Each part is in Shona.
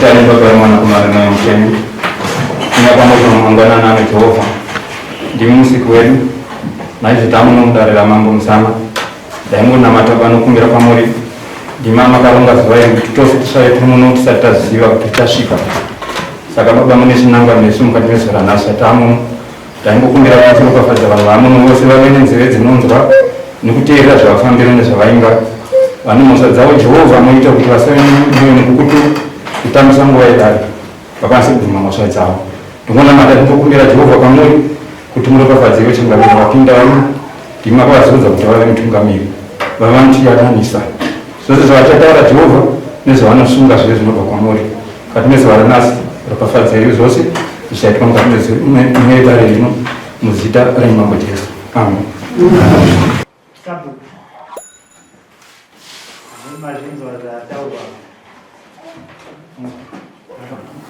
Chani bagaimana kemarin yang mungkin ini kamu menganggarkan anak Jehova di musik wedu na tamu dari mambo sana dangu na matabano kumbira pamuri di mama kalonga zwaye kitofu tsaye tumuno tsata ziva kitashika saka baba munisi nanga nesumka nimesera nasa tamu dangu kumbira kwacho kwafaza vanhu vose vavene nzeve dzinonzwa nekuteerera zvavafambira nezvavainga vanhu mhosva dzavo Jehovha muita kuti vasave mwoyo mukukutu kutambisa nguva yedare vakwanise kuguma mhosva dzavo. Ndinogona mada kungokumbira Jehovha kwamuri kuti muropafadze vechangamiri vapinda vano ndima kwavazodza kuti vave mutungamiri vavanotiyadanisa zvose zvavachataura Jehovha nezvavanosunga zvive zvinobva kwamuri kati nezvavara nhasi ropafadzei zvose zvichaitwa mukati medare rino muzita raimambo Jesu. Amen.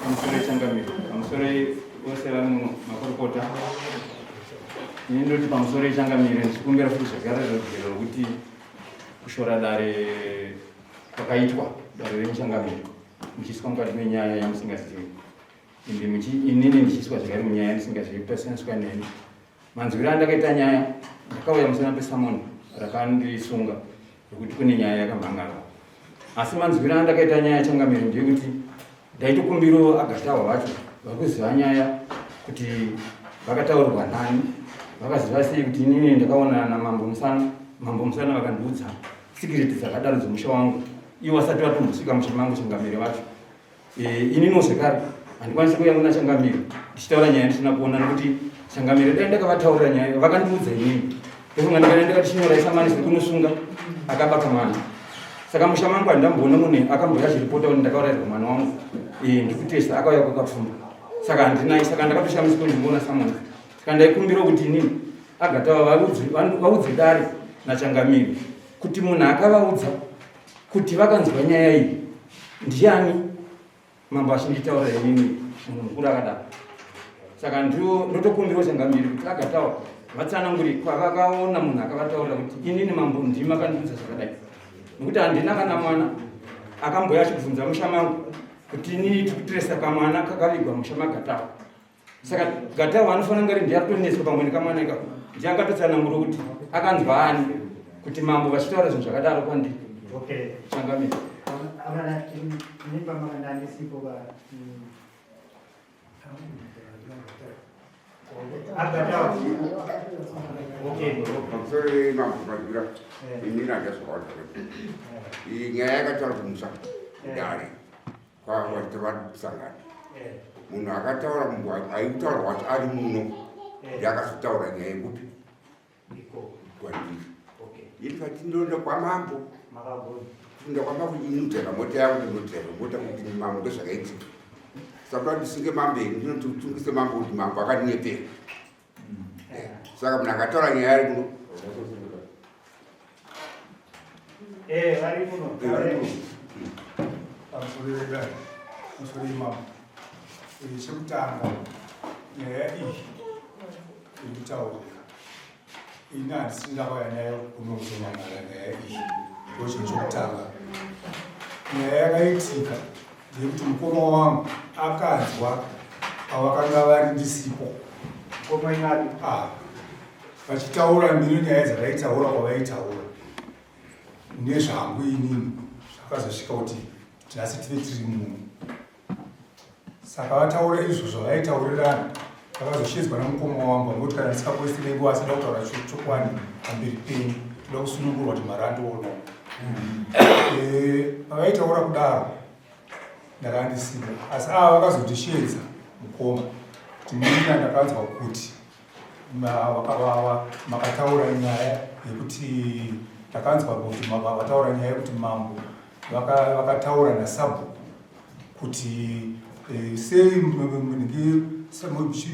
Amusore changamiro, amusore wose vano makorokota. Ini ndoti pamusoro changamiro ndikumbira futi zvagara zvirogero kuti kushora dare kwakaitwa dare remuchangamiro muchiiswa mukati menyaya yamusingazivi. Inini ndichiiswa zvakare munyaya yandisingazivi kutasaniswa neni. Manzwiro andakaita nyaya ndakauya musana pesamoni rakandisunga rokuti kune nyaya yakamhangara. Asi manzwiro andakaita nyaya changamiro ndeyekuti ndaitokumbiro agatawa vacho vakuziva nyaya kuti vakataurirwa nani, vakaziva sei kuti inini ndakaona namambo musana vakandiudza sikiriti dzakadaro dzomusha wangu ivo vasati vatombosvika musha mangu changamiro vacho. Inini zvekare handikwanisi kuuya kuna changamiro ndichitaura nyaya ndisina kuona nekuti changamiro dai ndakavataurira nyaya vakandiudza inini ndofunga ndikaenda ndichinyora isamani sekunosunga akaba kamana. Saka musha mangu handamboona munhu akamboya chiripota kuti ndakaurirwa mwana wangu ndikutesta akauya kwakapfumba. Saka handinai, saka ndakatoshamiswa ndimboona samoni. Saka ndaikumbira kuti inini agatawa vaudze dare nachangamiro kuti munhu akavaudza kuti vakanzwa nyaya iyi ndiani, mambo achinditaura inini munhu mukuru akadaro. Saka ndotokumbira changamiro kuti agatawa vatsananguri kwavakaona munhu akavataurira kuti inini mambo ndimi akandiudza zvakadai, nekuti handina kana mwana akamboya achibvunza musha mangu kuti inini tikutiresa kamwana kakavigwa musha magatawa. Saka gatawa anofanira ngari ndiyatoneswa pamweni kamwana ikako ndiangatotsanangura kuti akanzwa ani kuti mambo vachitaura zvinhu zvakadaro kwandiri. Changamiro Sorry, Mom, ini nak sekolah. Ini ayah kata orang Musa, dari, kau wartawan sangat. Muna kata orang buat, ayu tahu wat ada munu, dia kata orang yang ibu. Ini kata tidak mampu, tidak mampu ini tidak mau dia mesti mampu tu sangat. Sebab di sini mampu, ini tu kita mampu akan nyete. Saka mnakata orang yang ibu. Hari kuno. Musuri mam. Shemtanga. Ini tahu. Ina sindawa yanayo kuno zomangala Bosho shemtanga. Yaitika. Ndikuti mukoma wangu akazwa awakanga vari ndisipo. Koma ingati vachitaura mbiri nyaya dzavaitaura kwavaitaura nezvangu inini zvakazosvika kuti nhasi tive tiri munhu. Saka vataura izvo zvavaitaurirana vakazoshedzwa namukoma wangu angoti kana ndisikapoisire nguva asada kutaura chokwadi pamberi penyu toda kusunungurwa kuti mari andoona. Pavaitaura kudaro ndakandisiga, asi ava vakazotishedza mukoma kuti nini ndakanzwa kuti makataura nyaya yekuti takanzwa kuti vataura nyaya yekuti mambo vakataura nasabu kuti sei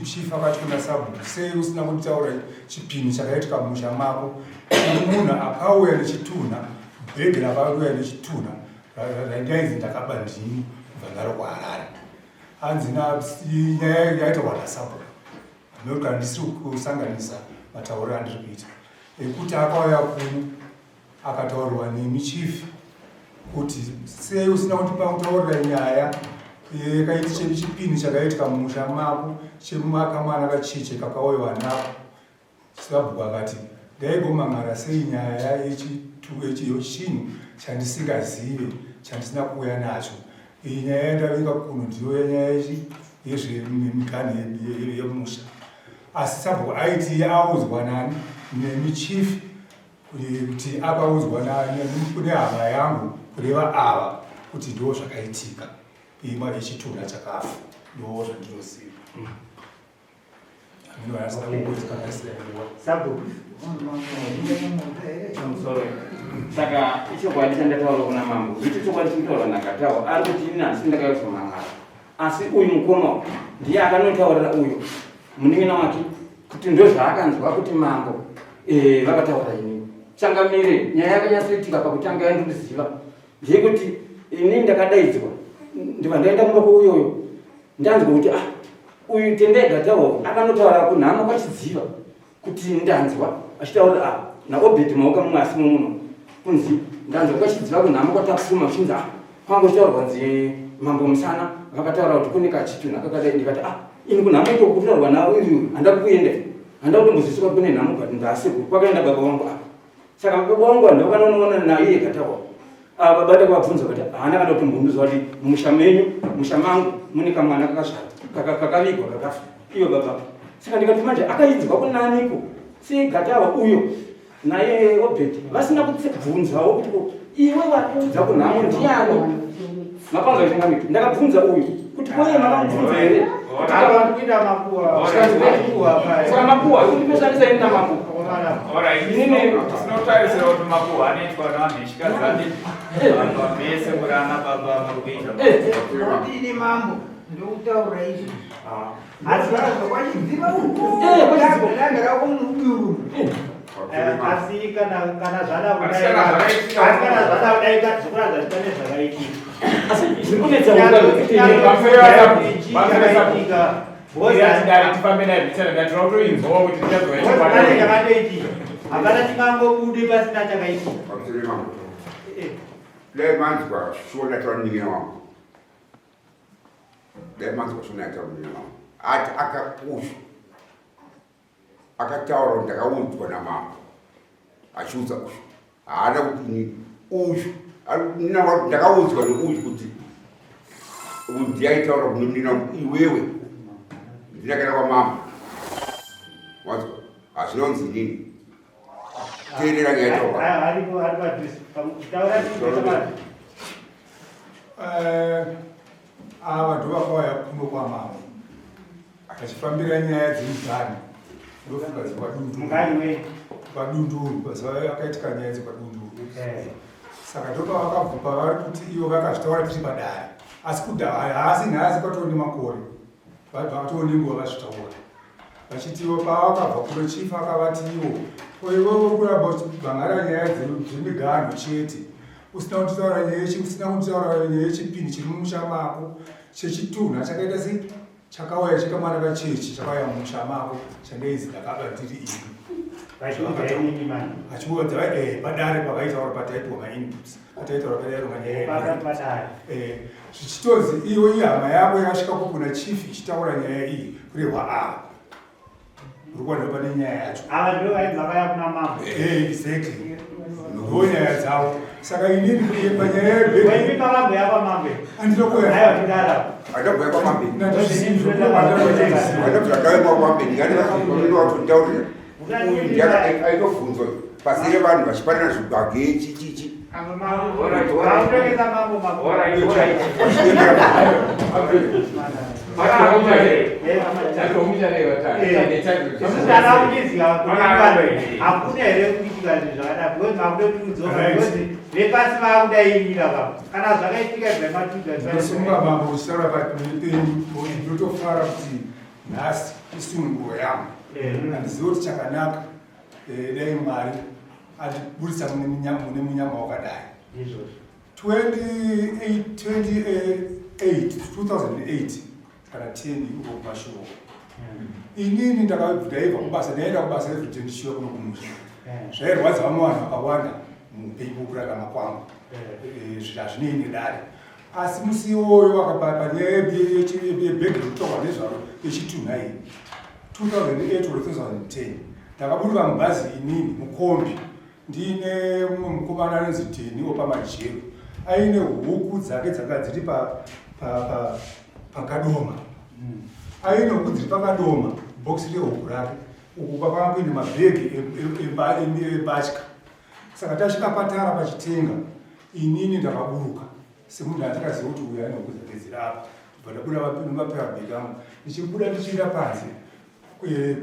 chifa kacho kuna sabu sei usina kutaura chipini chakaitika musha mako. Munhu akauya nechitunha bhegi rakauya nechitunha rainzi ndakaba ndini kubva kuHarare hanzi nyaya yaitaurwa nasabu nekuti handisiri kusanganisa matauriro andiri kuita ekuti akauya kuno akataurirwa nemi chief kuti sei usina kutipa kutaurira nyaya kaiti chipini chakaitika mumusha mako chemumakamwana kachiche kakauyiwa nako sabhuku akati ndaigomang'ara sei nyaya yechiyo chinhu chandisingazive chandisina kuuya nacho iyi nyaya yandavinga kuno ndiyo nyaya yezvemigani yemusha asi sabhuku aiti audzwa nani nemichifi kuti akaudzwa kune hama yangu kureva ava kuti ndo zvakaitika imwa yechitunha chakafa ndo zvandinoziva saka ichokwadi chandataura kuna mambo icho chokwadi chikutaura nakatawa ari kuti ini handisi ndakaisomangara asi uyu mukoma ndiye akanotaurira uyu munin'ina wake kuti ndo zvaakanzwa kuti mambo vakataura inini changamire nyaya yakanyatsoitika pakutanga yandikuziva ndeyekuti ini ndakadaidzwa ndiva ndaenda kumba kweuyoyo ndanzwa kuti uyu tendaigatawo akanotaura kunhama kwachidziva kuti ndanzwa achitaura naobheti mauka mumwe asi mumuno kunzi ndanzwa kwachidziva kunhama kwatakufuma uchinzi kwangotaurwa nzi mambo musana vakataura kuti kune kachitunha kakadai ndikati ini kunhama iko kutaurwa nauyu handa kuenda handa kutombozvisuka kune nhamo kati ndasi kwakaenda baba wangu saka baba wangu handakanoona naiye katawa baba ndakavabvunza kuti haana kana kutombunduzwa kuti musha menyu musha mangu mune kamwana kakavigwa kakafa iyo baba saka ndikati manje akaidzwa kunaniko segatawa uyo naye obheti vasina kubvunzawo kuti iwe watiudza kunhamo ndiani mapanza chengamiti ndakabvunza uyu kuti koye makamubvunza here saka makuwa kundipeshanisa ini namakuwa tinotarisira kuti makuwa anoitwa navanhu vechikadzani vese kurana baba marikuita mambo ndokutaura izvi asi varazva kwachidziva ukoanga rakomubiru asi kana zvada kudai kadzokura zvachitane zvakaitika hapana tingangobude pasina chakaitika dai manzwa shona tavaning'ina wangu dai manzwa shona tavaning'ina wangu ati akapusha akataura kuti ndakaudzwa namambo achiudza ushu haana kuti ini ushu ndakaudzwa neuyu kuti ndiyaitaura kunomnina iwewe ndinakaenda kwamambo wazwa hazvinonzi nini teerera nyaitaura ava ndo vakauya kuno kwamambo achifambira nyaya dzemigani ndofunga padunduru pazuva akaitika nyaya dzepadunduru saka ndopavakabvuka vari kuti ivo vakazvitaura tiri padare asi kudhaya haasi nhasi kwatoo nemakore vatoo nenguva vazvitaura vachiti ivo pavakabva kuno chifa akavati ivo ivovo kuramba uchibvangara nyaya dzemiganho chete usina kutitaura nyaya yechipini chiri mumusha mako chechitunha chakaita sei chakauya chikamwana kachechi chakauya mumusha mako chandaizi ndakaba ndiri ini achiudza padare pavaitaura pataitwa mainputs pataitaura padairwa zvichitozi iwe ihama yako yakasvika kukuna chief ichitaura nyaya iyi kurehwa ava uri kuona pane nyaya yacho exactly ndo nyaya dzavo saka inini kuemba nyaya andabhuya kwamambe andabvakaemwa kwamambe ndingatinowatontaurira aitobvunzwa pasire vanhu vachipanana zvigwage chichichi hakuna here kuitika zvinhu zvakadaro because makutotiudzoa because vepasi vakudairira kana zvakaitika zvematudzaasunga mambo uchitaura papenyu ndotofara kuti nhasi isunguruwo yangu handizivi kuti chakanaka dai mwari atiburisa mune munyama wakadai 2008 kana 10 iko kumashoko inini ndaibva kubasa ndaenda kubasa everyday ndishiwa kuno kumusha zvairwadza vamwe vanhu vakawanda muupenyu kurarama kwangu hazvinei nedare asi musi iwoyo wakapapa nebhegi rekutorwa nezvaro yechitunha iyi 2008 or 2010 ndakaburuka mubhazi inini mukombi ndiine mumwe mukomana anonzi Dheniwo pamajero aine huku dzake dzanga dziri pakadoma aine huku dziri pakadoma bhokisi rehuku rake uku kwakanga kuine mabhegi embatya saka tasvika patara pachitenga inini ndakaburuka semunhu atakaziva kuti uyu ane huku dzake dziri apa bva ndabuda nemapepabhegi angu ndichibuda ndichienda panze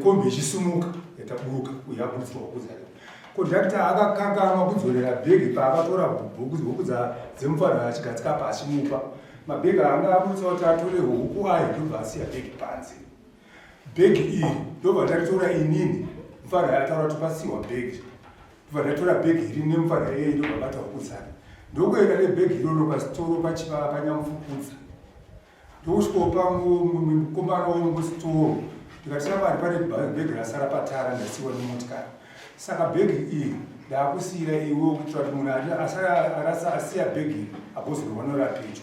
kombi ichisumuka yataburuka uyu aburutswa huku dzake kondakita akakanganwa kudzorera bhegi paakatora huku dzemufanira achigadzika pasi mupa mabhegi anga aburutsa kuti atore huku ayo ndobva asiya bhegi panze bhegi iri ndobva ndaritora inini mufanira ataura kuti pasiwa bhegi ndobva ndatora bhegi iri nemufanira iyeye ndobva bata huku dzake ndokuenda nebhegi iroro pasitoro panyamufukudza ndokusvikopa mukomana wemusitoro ndikati namari pane bhegi rasara patara ndasiwa nemotikari saka bhegi iyi ndaakusiyira iwe kuitira kuti munhu asiya bhegi abozorwanora pedyo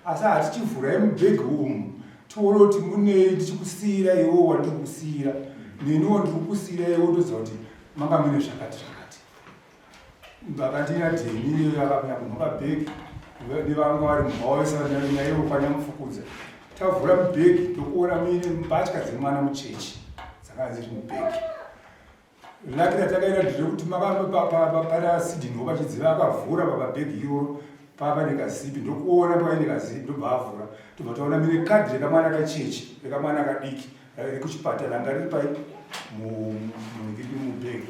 asi hatichivhurai mubhegi umu tione kuti munei ndichikusiyira iwe wandiri kusiyira neniwo ndiri kusiyira iwe ndoziva kuti manga mune zvakati zvakati vakandina Dheni akapinda kunhonga bhegi nevanga vari mumba wese naiwo kwanyamufukudza tavhura mubhegi ndokuona muine mbatya dzemwana muchechi dzakanga dziri mubhegi lakira takaenda ndire kuti pana sidhinho vachidziva akavhura pabhegi iroro papa nekazipi ndokuona paine kazipi ndobva avhura tobva taona mine kadhi rekamwana kachechi rekamwana kadiki rekuchipatara ranga riri pai mubhegi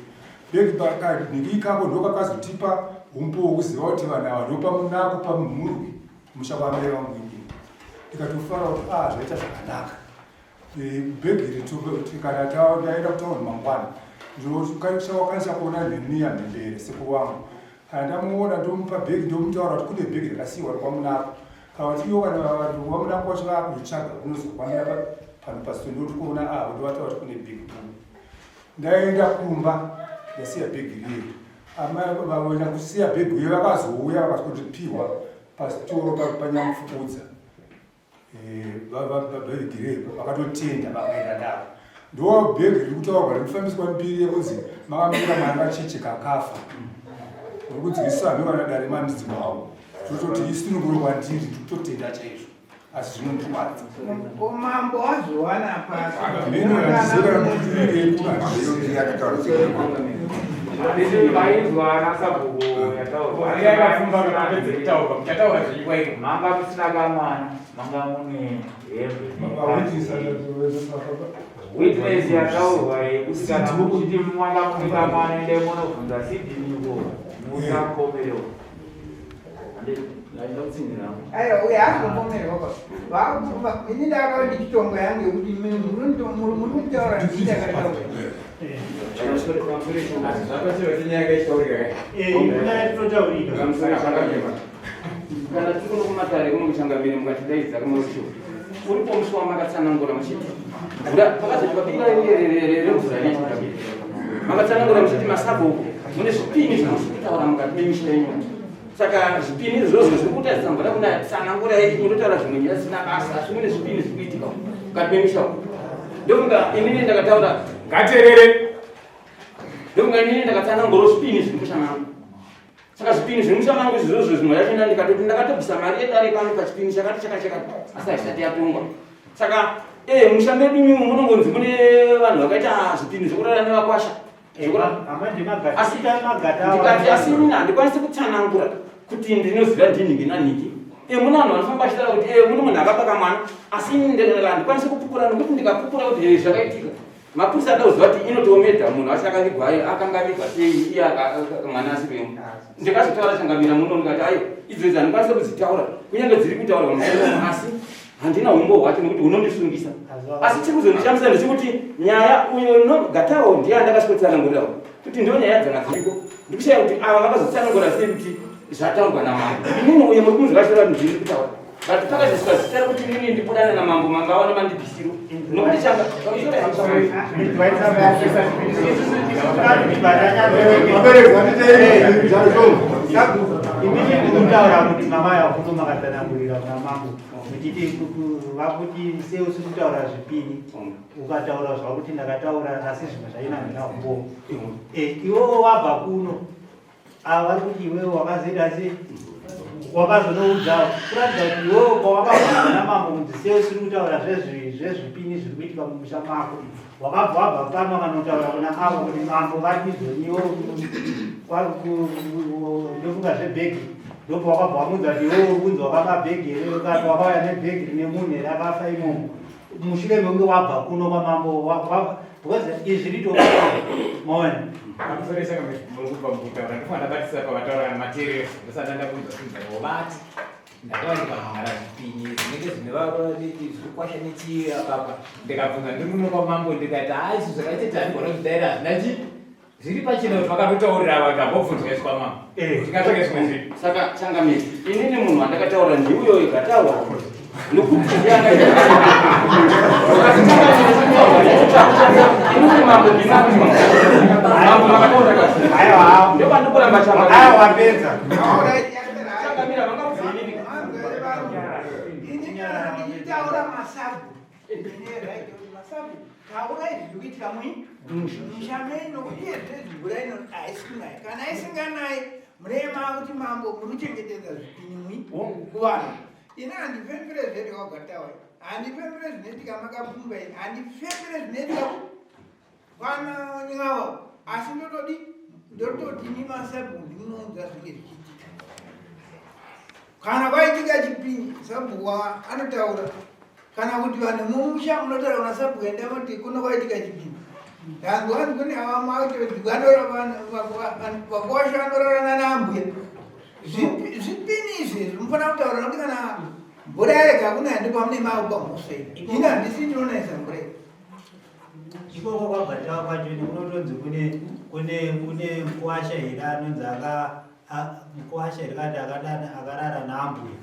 bhegi pakadhingi ikako ndokakazotipa umpo wokuziva kuti vanhu ava ndopa munako pamhurwi musha kwamai vangu tikatofara kuti zvaita zvakanaka bhegi iri kana taenda kutaura mangwana ndokwanisa kuona nemiya mbembere sekuru wangu kana ndamuona ndomupa bhegi ndomutaura kuti kune bhegi rakasiyiwa rikwamunako kana kuti iwo kana wamunako wacho vakutsvaga unozokwamira pano pasito ndoti kuona ndovataura kuti kune bhegi ndaenda kumba ndasiya bhegi riri vamwena kusiya bhegi uyo vakazouya vakasikotipiwa pasitoro panyamufukudza bhegi rero vakatotenda vakaenda navo ndo bhegi riri kutaurwa rimufambiswa mbiri yekunzi makamira mwana kachecheka akafa uri kudzivisa nevana dare mandidzi wavo tototi isinunguro kwandiri ndikutotenda chaizvo asi zvinondikwadza Mambo wazowana pasi. meno yandiziva kuti vaizwana sabhuku manga kusina kamwana manga mune witness yataurwa yekusikana kuti manga mune kamwana ende munobvunza sidhiniwo musakomero Ayo, uya akombomerwa kwa. Ini ndakawa ndichitongo yangu yekuti muri kutaura ndichakataura. kana tikono kumatare kunokuchangamire mukatidaidza kunocho uripo musi wamakatsanangura muchiti mvura pakazoti papira remvura nechangamire makatsanangura muchiti masabhuku mune zvipini zvinositaura mukati memisha yenyu saka zvipini izvozvo zviri kutaridza mvura kunatsanangura inotaura zvimwe nyasina basa asi mune zvipini zviri kuitika mukati memisha ndokunga inini ndakataura ngaterere ndokunga inini ndakatsanangura zvipini zviri kushananga saka zvipini zvimushamangu izvozvo zvimwe yachina ndikatoti ndakatobvisa mari yedare pano pachipini chakati chakachekati asi haisati yatongwa saka musha medu mimo munongonzi mune vanhu vakaita zvipini zvokurara nevakwasha ndikati asi inini handikwanisi kutsanangura kuti ndinoziva ndinhingi nanhiki mune vanhu vanofamba achitaura kuti mune munhu akabaka mwana asi inini handikwanisi kupupura nokuti ndikapupura kuti zvakaitika mapurisa adauziva kuti inotomedha munhu asi akanga vigwa sei iye mwana asiremu ndikazotaura changamira muno ndikati ayo idzodzi handikwanisa kudzitaura kunyange dziri kutaurwa musomo asi handina umbo hwacho nekuti unondisungisa asi chiri kuzondishamisa ndechikuti nyaya uyo gatawo ndiye andakasipotsanangurirawo kuti ndo nyaya dzanga dziriko ndikushaya kuti ava vakazotsanangura sei kuti zvataurwa namambo inini uyo muri kunzivashira kuti ndiri kutaura but takaziswa zitara kuti inini ndibudana namambo manga aone mandibhisiro nokuti changa imini kutaura kuti mama yakuno makatanangurira kuna mambo muchiti vakuti seus kutaura zvipini ukataura zvakuti ndakataura asi zvimwe zvainamira umbo iwewo wabva kuno vari kuti iwewe wakazoita sei wakazonoudza kuratidza kuti iwewe kwawakabvunza namambo kunzi seus uri kutaura zvezvipini zviri kuitika mumusha mako wakabva wabva pano kanotaura kuna avo kuti mambo vari kuizoniwo ndofunga zvebhegi ndopo wakabva wamudza kuti iwewe ubvunza wakaba bhegi here ukati wakauya nebhegi rine munhu here akafa imomo mushure mekunge wabva kuno kwamambo because izvi ritoaa maona akusoresa kamekupa mukutaura ndofana ndabatisa pavataura materials ndosati ndakudza vobati ndakawanika mhara zvipinyi zvinenge zvinevakwasha nechii apapa ndikabvunza ndirimuno kwamambo ndikati haisi zvakaiteti andigona kuzvidaira hazvina chii zviri pachina kuti vakatotaurira vanhu ambobvunzwaiswa mambo tikatsvake zvimwe zvinhu saka changamiri inini munhu wandakataura ndiuyo ikataura nokuti ina handipembere zvete wagatawa handipembere zvinoitika makapfumba ini handipembere zvinoitika vana nyava asi ndototi nimasabu ndinoudza zvinge zvichiitika kana kwaitika chipinyi sabhuwa anotaura kana kuti vanhu mumusha munotaura kuna sabhuwa ndamati kuno kwaitika chipinyi ndanzwani kune vakwasha anorarana naambuya zvipini izvi zvinofana kutaura nokuti kana mvura yarega kunaya ndipo hamune maupa mhosvei ina handisi ndinonaisa mvura ikoko kwabva kwachoni kunotonzi kune mkwasha here anonzi mkwasha here kati akarara naambuya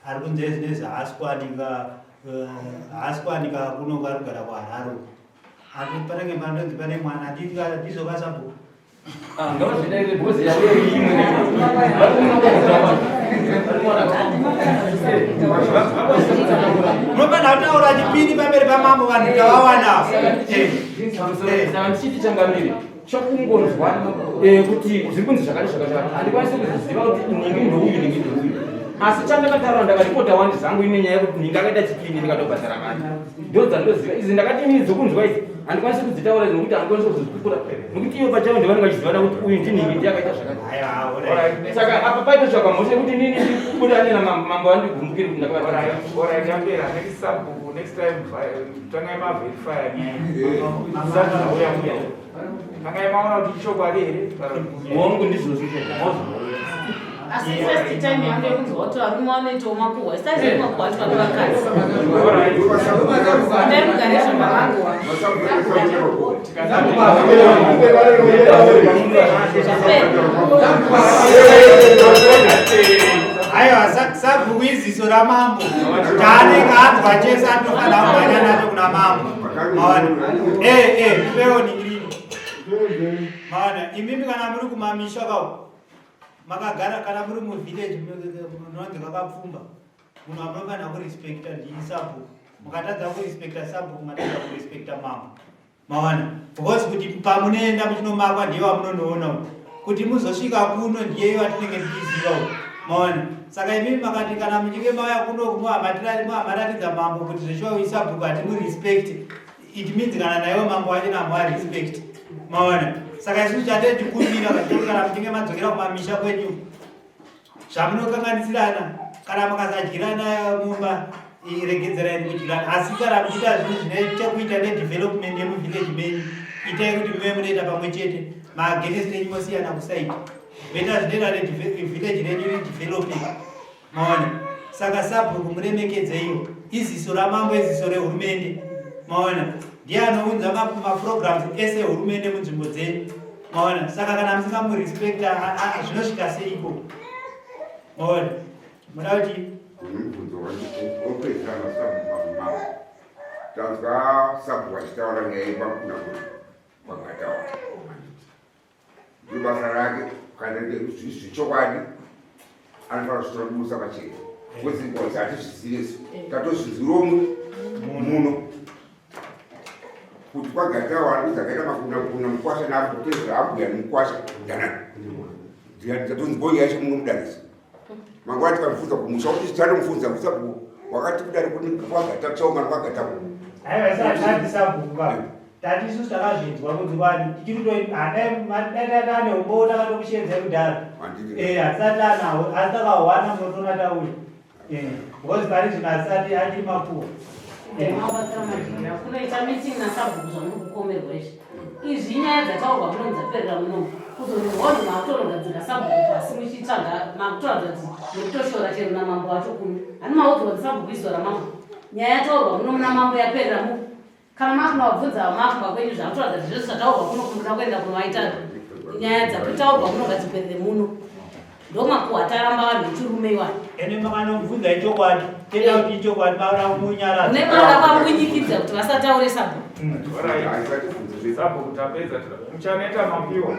ari kunze zinezi haasikwanika kuno kwarigara kwahararo ati panenge pandonzi pane mwana ndizokasabhuku ngavazvidaire bhozi yavo imwe munofana kutaura chipini pamberi pamambo vanhu tavawana saka ndichiti changamiri chokungonzwa kuti zviri kunzi zvakati zvakati handikwanisi kuziva kuti ningi ndouyu ningi ndouyu asi chandakataura ndakaripota wandi zangu ine nyaya yekuti ningi akaita chipini ndikatobhadhara mari ndodzandoziva idzi ndakati inini dzokunzwa idzi handikwanisi kudzitaura nokuti handikwanisi kuzozvikura nokuti iyo pachavo ndivane vachizivana kuti uyu ndiningi ndiyakaita zvakati saka apa paito zvakamhosha kuti nini ndikubuda nena mambo vandigumukiri kuti ndakayambera next time tangai maverifya nyaya tangai maona kuti ichokwadi here wangu ndizvozvizvo asi first time yange kunzwa kuti varume vanoitawo makuhwa sitazii makuhwa ati vakadzi ndaimugarisha mavangu aiwa sabhuku iziso ramambo taanenge anzwa chese anofana kumhanya nacho kuna mambo maona ipewo ningirini maona imimi kana muri kumamisha kao makagara kana muri muvillage munonzi kakapfumba munhu amunofana kurespekta ndii sabhuku mukatadza kurespekta sabhuku matadza kurespekta mambo maona because kuti pamunoenda muchinomakwa ndiye wamunonoona kuti muzosvika kuno ndiye watinenge tichiziva maona saka imimi makati kana muchinge mauya kuno muhamaratidza mambo kuti zveshuwa isabhuku hatimurespect it means kana naiwe mambo wachina hamuarespect maona saka isusu chatendikumbira kana muchinge madzokera kumamisha kwenyu zvamunokanganisirana kana mukasadyirana mumba regedzerai kudyirana asi kana muchiita zvinhu zvine chekuita nedevelopment yemuvillage menyu itai kuti muve munoita pamwe chete maagenesi renyu mosiyana kusaiti voita zvinoita nevillage renyu rideveloping maona saka sabhuku muremekedzeiwo iziso ramambo iziso rehurumende maona ndiye anounza maprograms ese hurumende munzvimbo dzenyu maona saka kana musingamurespekta zvinosvika seiko maona muda kuti tanzwa sabhuku vachitaura nyaya yepakuna kuti kwagatawa ndibasa rake kana zvichokwadi anofanira kutora busa pachena kwezingozi hatizvizivesu tatozviziro muno kuti kwagatawo ari kuzakaita makuna mukwasha naapotezera ambuya nemukwasha danana ndatonzibonya yacho muno mudarisa mangwani tikamufudza kumusha kuti tanomufunza kusabu wakati kudari kwagata tsaungana kwagatako aivasaatisabuka tati isusu takazvinzwa kunzi kwani tichiritoadaane umbo takatokushenze kudhara hasati anawo asi takawana munotona tauri because pari zvino asati achiri mapuwa kunoita meeting nasabhuku zvamukukomerwa izvi izvi inyaya dzataurwa munomu dzaperera munomu kuzonirwawo makutorogadzira sabhuku pasi muchitsvaga makutoradza kuti nekutoshora chero namambo acho kuno ani maudhwa sabhuku izo ramambo nyaya yataurwa munomu namambo yaperera mu kana makuna wabvunza makumba kwenyu zvamutoradza kuti zvese zvataurwa kuno kumuda kuenda kunoaita nyaya dzakutaurwa muno ngadziperere muno ndomakuwa ataramba vanhu vechirume iwani ene makanomubvunza ichokwadi tenda kuti ichokwadi vaura kumunyara nemara kwamunyikidza kuti vasataure sabhuku sabhuku tapedza muchaneta mapiwa